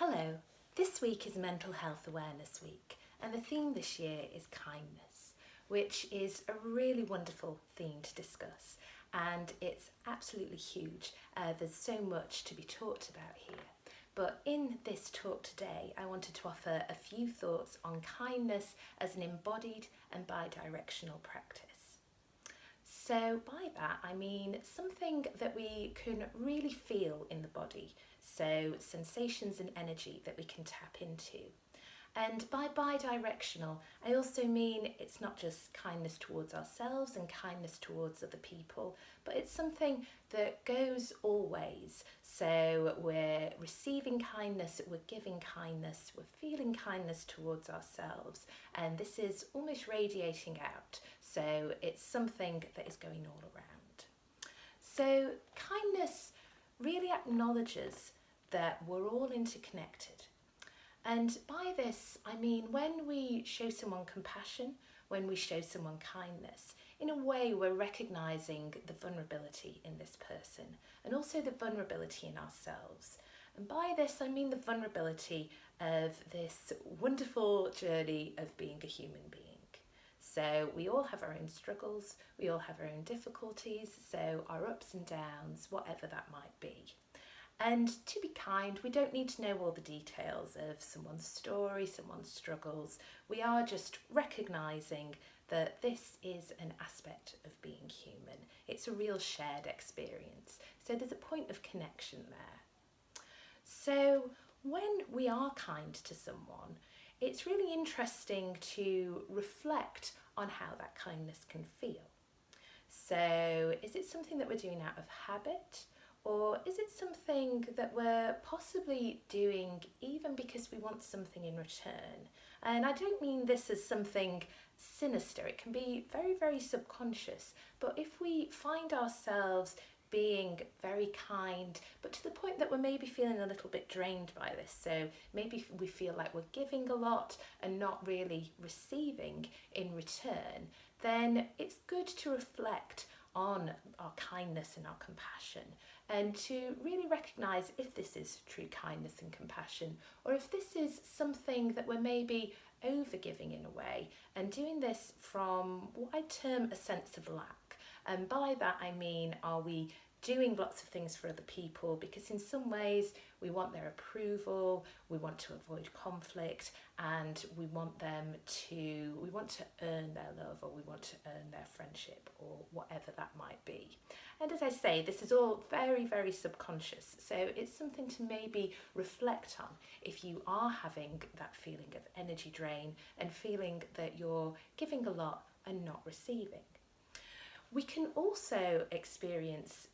Hello, this week is Mental Health Awareness Week and the theme this year is kindness, which is a really wonderful theme to discuss and it's absolutely huge. There's so much to be talked about here. But in this talk today, I wanted to offer a few thoughts on kindness as an embodied and bi-directional practice. So by that I mean something that we can really feel in the body, so sensations and energy that we can tap into. And by bi-directional, I also mean it's not just kindness towards ourselves and kindness towards other people, but it's something that goes all ways. So we're receiving kindness, we're giving kindness, we're feeling kindness towards ourselves, and this is almost radiating out. So it's something that is going all around. So kindness really acknowledges that we're all interconnected. And by this, I mean when we show someone compassion, when we show someone kindness, in a way we're recognising the vulnerability in this person and also the vulnerability in ourselves. And by this, I mean the vulnerability of this wonderful journey of being a human being. So we all have our own struggles, we all have our own difficulties, so our ups and downs, whatever that might be. And to be kind, we don't need to know all the details of someone's story, someone's struggles. We are just recognising that this is an aspect of being human. It's a real shared experience. So there's a point of connection there. So when we are kind to someone, it's really interesting to reflect on how that kindness can feel. So is it something that we're doing out of habit? Or is it something that we're possibly doing even because we want something in return? And I don't mean this as something sinister. It can be very, very subconscious. But if we find ourselves being very kind, but to the point that we're maybe feeling a little bit drained by this, so maybe we feel like we're giving a lot and not really receiving in return, then it's good to reflect on our kindness and our compassion and to really recognise if this is true kindness and compassion or if this is something that we're maybe over-giving in a way and doing this from what I term a sense of lack. And by that I mean, are we doing lots of things for other people because in some ways we want their approval, we want to avoid conflict, and we want to earn their love, or we want to earn their friendship, or whatever that might be. And as I say, this is all very, very subconscious, so it's something to maybe reflect on if you are having that feeling of energy drain and feeling that you're giving a lot and not receiving. We can also experience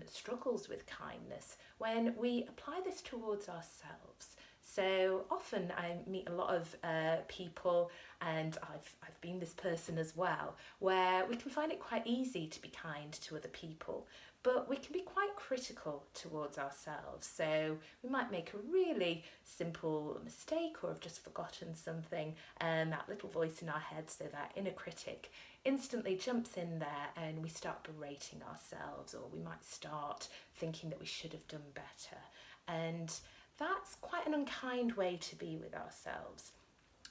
struggles with kindness when we apply this towards ourselves. So often I meet a lot of people, and I've been this person as well, where we can find it quite easy to be kind to other people, but we can be quite critical towards ourselves. So we might make a really simple mistake or have just forgotten something, and that little voice in our head, so that inner critic, instantly jumps in there and we start berating ourselves, or we might start thinking that we should have done better. And that's quite an unkind way to be with ourselves.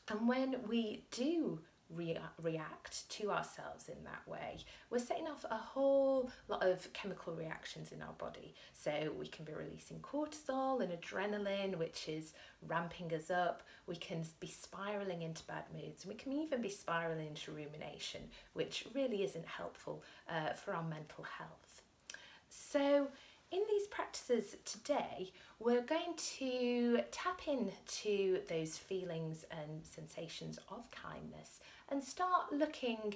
And when we do react to ourselves in that way, we're setting off a whole lot of chemical reactions in our body. So we can be releasing cortisol and adrenaline, which is ramping us up. We can be spiraling into bad moods, and we can even be spiraling into rumination, which really isn't helpful for our mental health. So in these practices today, we're going to tap into those feelings and sensations of kindness and start looking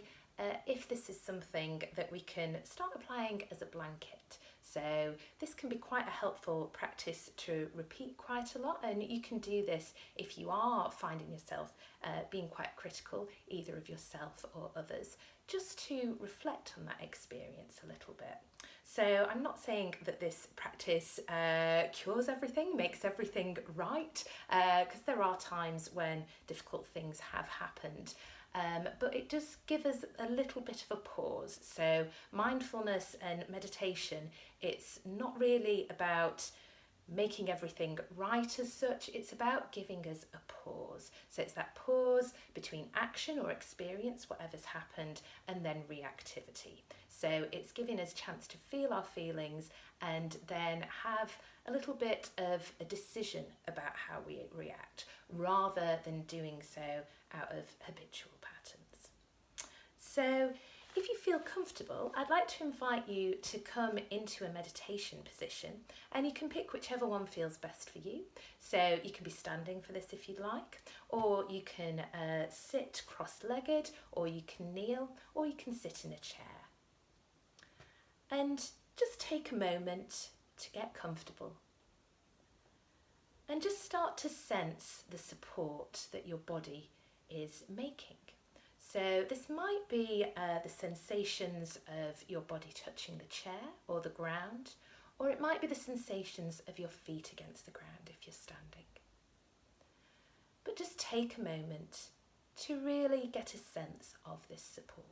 if this is something that we can start applying as a blanket. So this can be quite a helpful practice to repeat quite a lot, and you can do this if you are finding yourself being quite critical, either of yourself or others, just to reflect on that experience a little bit. So I'm not saying that this practice cures everything, makes everything right, because there are times when difficult things have happened. But it does give us a little bit of a pause. So mindfulness and meditation, it's not really about making everything right as such. It's about giving us a pause. So it's that pause between action or experience, whatever's happened, and then reactivity. So it's giving us a chance to feel our feelings and then have a little bit of a decision about how we react, rather than doing so out of habitual patterns. So if you feel comfortable, I'd like to invite you to come into a meditation position, and you can pick whichever one feels best for you. So you can be standing for this if you'd like, or you can sit cross-legged, or you can kneel, or you can sit in a chair. And just take a moment to get comfortable and just start to sense the support that your body is making. So this might be the sensations of your body touching the chair or the ground, or it might be the sensations of your feet against the ground if you're standing. But just take a moment to really get a sense of this support.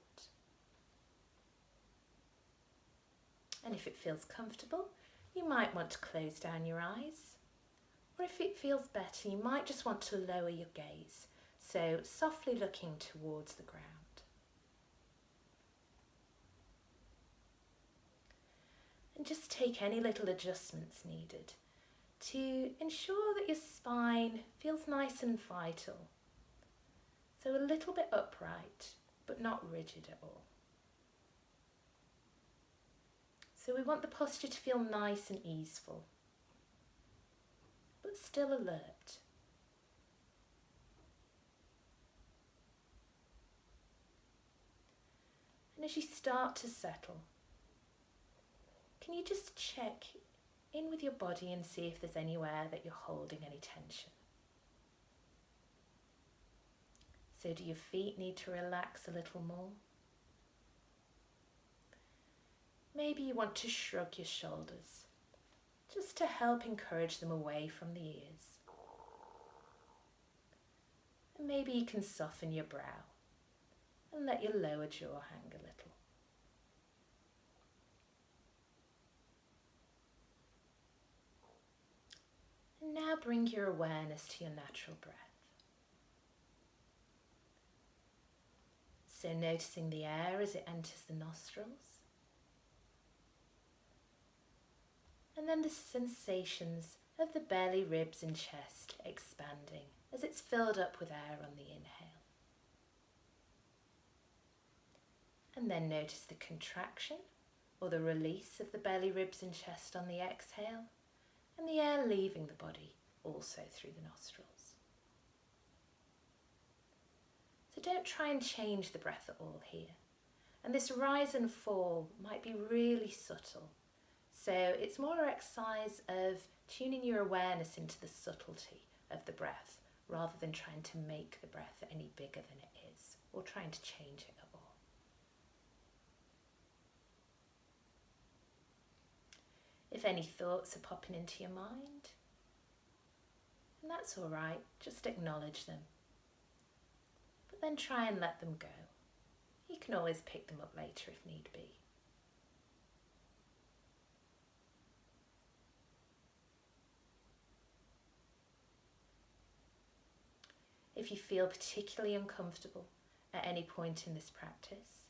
And if it feels comfortable, you might want to close down your eyes. Or if it feels better, you might just want to lower your gaze, so softly looking towards the ground. And just take any little adjustments needed to ensure that your spine feels nice and vital. So a little bit upright, but not rigid at all. So we want the posture to feel nice and easeful, but still alert. And as you start to settle, can you just check in with your body and see if there's anywhere that you're holding any tension? So do your feet need to relax a little more? Maybe you want to shrug your shoulders, just to help encourage them away from the ears. And maybe you can soften your brow and let your lower jaw hang a little. And now bring your awareness to your natural breath. So noticing the air as it enters the nostrils. And then the sensations of the belly, ribs and chest expanding as it's filled up with air on the inhale. And then notice the contraction or the release of the belly, ribs and chest on the exhale, and the air leaving the body also through the nostrils. So don't try and change the breath at all here. And this rise and fall might be really subtle. So it's more an exercise of tuning your awareness into the subtlety of the breath, rather than trying to make the breath any bigger than it is, or trying to change it at all. If any thoughts are popping into your mind, and that's all right, just acknowledge them. But then try and let them go. You can always pick them up later if need be. If you feel particularly uncomfortable at any point in this practice,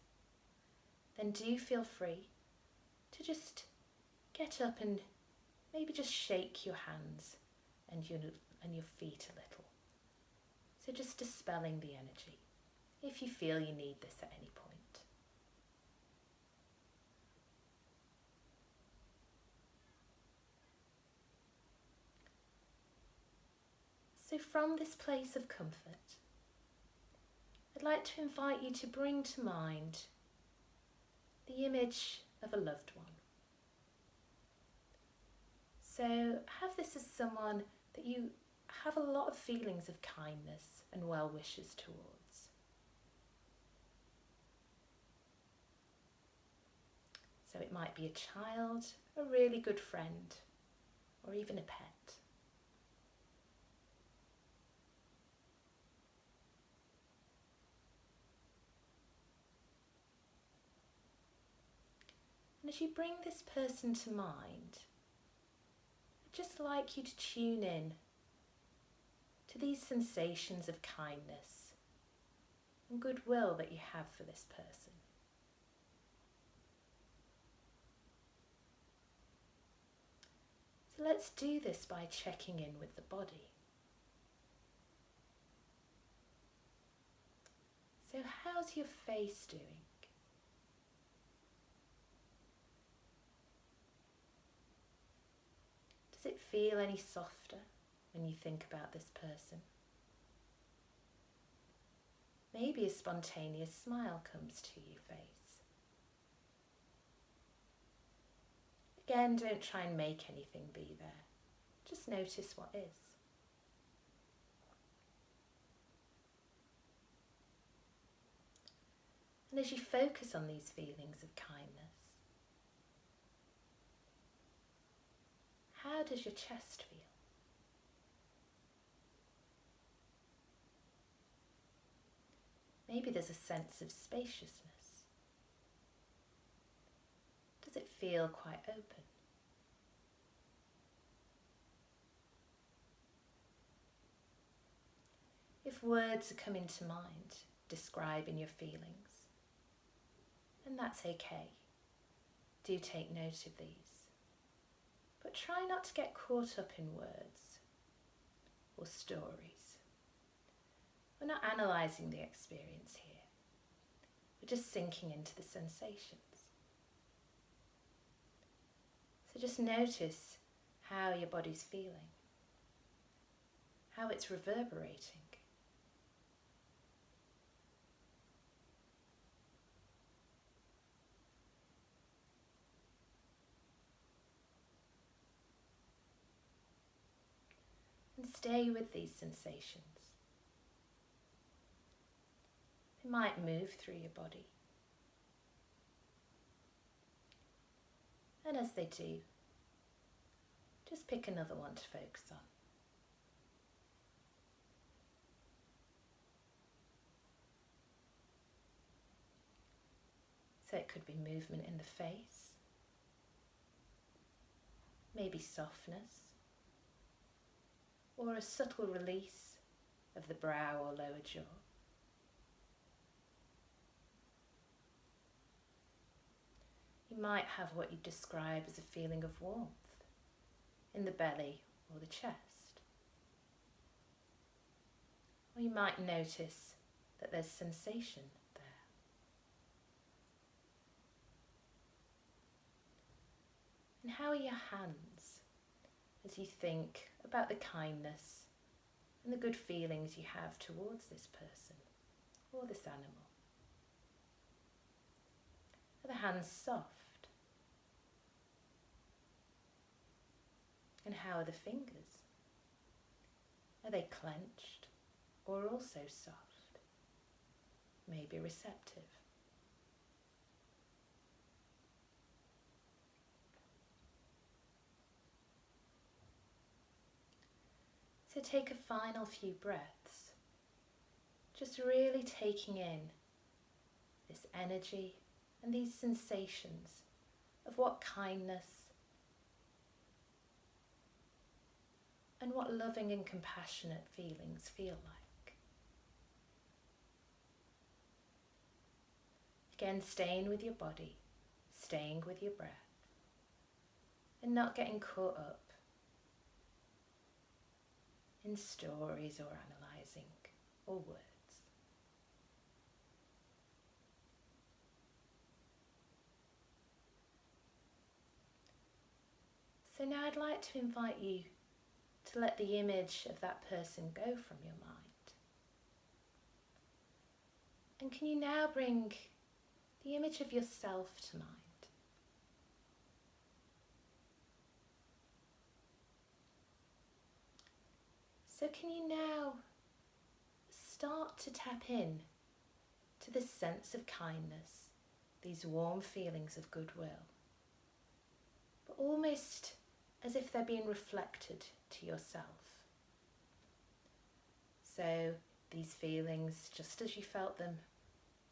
then do feel free to just get up and maybe just shake your hands and your feet a little. So just dispelling the energy, if you feel you need this at any point. So from this place of comfort, I'd like to invite you to bring to mind the image of a loved one. So have this as someone that you have a lot of feelings of kindness and well wishes towards. So it might be a child, a really good friend, or even a pet. And as you bring this person to mind, just like you to tune in to these sensations of kindness and goodwill that you have for this person. So let's do this by checking in with the body. So how's your face doing? Does it feel any softer when you think about this person? Maybe a spontaneous smile comes to your face. Again, don't try and make anything be there. Just notice what is. And as you focus on these feelings of kindness, how does your chest feel? Maybe there's a sense of spaciousness. Does it feel quite open? If words are coming to mind describing your feelings, and that's okay. Do take note of these. But try not to get caught up in words or stories. We're not analysing the experience here. We're just sinking into the sensations. So just notice how your body's feeling, how it's reverberating. And stay with these sensations. They might move through your body. And as they do, just pick another one to focus on. So it could be movement in the face, maybe softness, or a subtle release of the brow or lower jaw. You might have what you describe as a feeling of warmth in the belly or the chest. Or you might notice that there's sensation there. And how are your hands as you think about the kindness and the good feelings you have towards this person or this animal? Are the hands soft? And how are the fingers? Are they clenched or also soft? Maybe receptive. So take a final few breaths, just really taking in this energy and these sensations of what kindness and what loving and compassionate feelings feel like. Again, staying with your body, staying with your breath, and not getting caught up in stories or analysing or words. So now I'd like to invite you to let the image of that person go from your mind. And can you now bring the image of yourself to mind? So can you now start to tap in to this sense of kindness, these warm feelings of goodwill, but almost as if they're being reflected to yourself. So these feelings, just as you felt them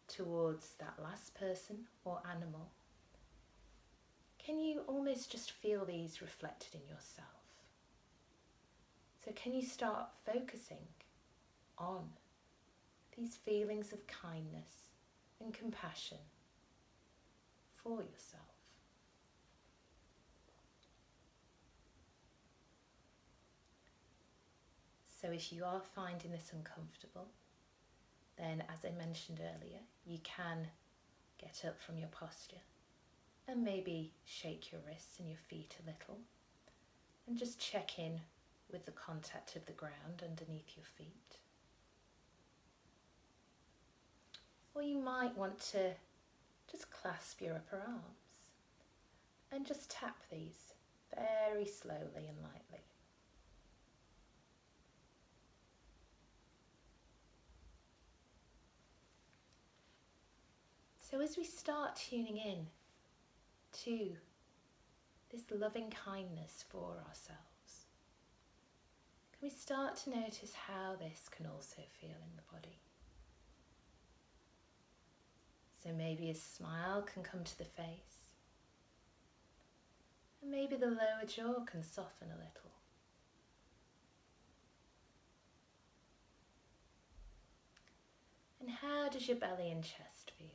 towards that last person or animal, can you almost just feel these reflected in yourself? So can you start focusing on these feelings of kindness and compassion for yourself? So if you are finding this uncomfortable, then as I mentioned earlier, you can get up from your posture and maybe shake your wrists and your feet a little and just check in with the contact of the ground underneath your feet. Or you might want to just clasp your upper arms and just tap these very slowly and lightly. So as we start tuning in to this loving kindness for ourselves, can we start to notice how this can also feel in the body? So maybe a smile can come to the face, and maybe the lower jaw can soften a little. And how does your belly and chest feel?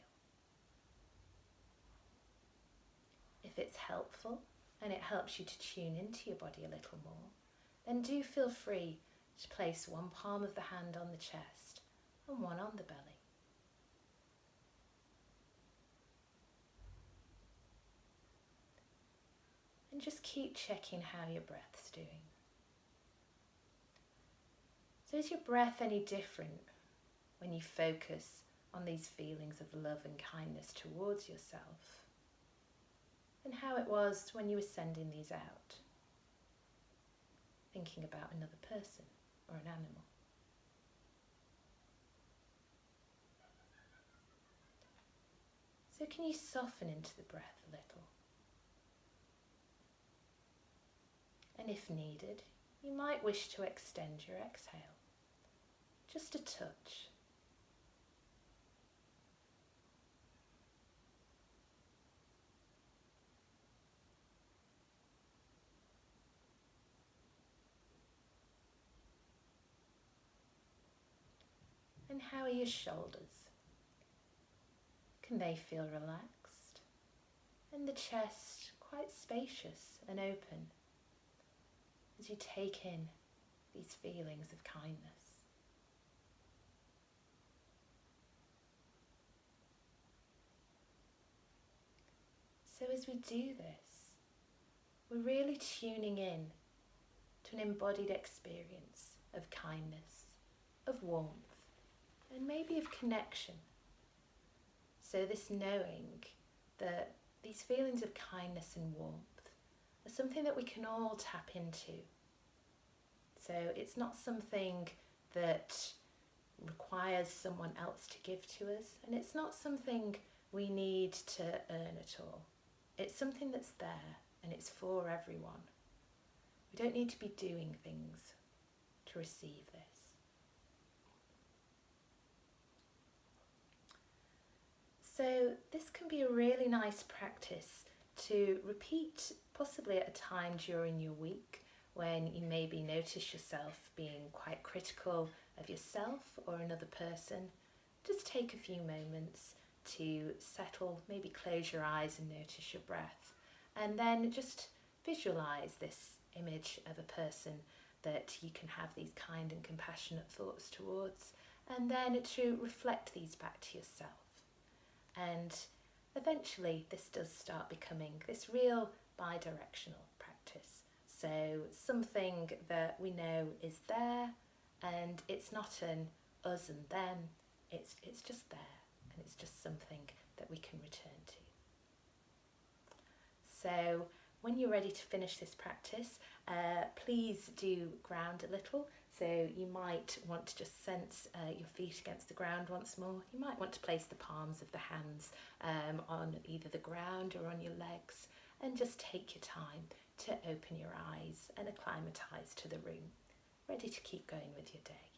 If it's helpful and it helps you to tune into your body a little more, then do feel free to place one palm of the hand on the chest and one on the belly. And just keep checking how your breath's doing. So is your breath any different when you focus on these feelings of love and kindness towards yourself, and how it was when you were sending these out, thinking about another person or an animal? So can you soften into the breath a little? And if needed, you might wish to extend your exhale, just a touch. And how are your shoulders? Can they feel relaxed? And the chest quite spacious and open as you take in these feelings of kindness? So as we do this, we're really tuning in to an embodied experience of kindness, of warmth, and maybe of connection. So this knowing that these feelings of kindness and warmth are something that we can all tap into. So it's not something that requires someone else to give to us, and it's not something we need to earn at all. It's something that's there and it's for everyone. We don't need to be doing things to receive this. So this can be a really nice practice to repeat, possibly at a time during your week when you maybe notice yourself being quite critical of yourself or another person. Just take a few moments to settle, maybe close your eyes and notice your breath, and then just visualize this image of a person that you can have these kind and compassionate thoughts towards, and then to reflect these back to yourself. And eventually this does start becoming this real bi-directional practice. So something that we know is there, and it's not an us and them, it's just there, and it's just something that we can return to. So when you're ready to finish this practice, please do ground a little. So you might want to just sense your feet against the ground once more. You might want to place the palms of the hands on either the ground or on your legs, and just take your time to open your eyes and acclimatise to the room, ready to keep going with your day.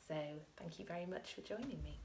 So thank you very much for joining me.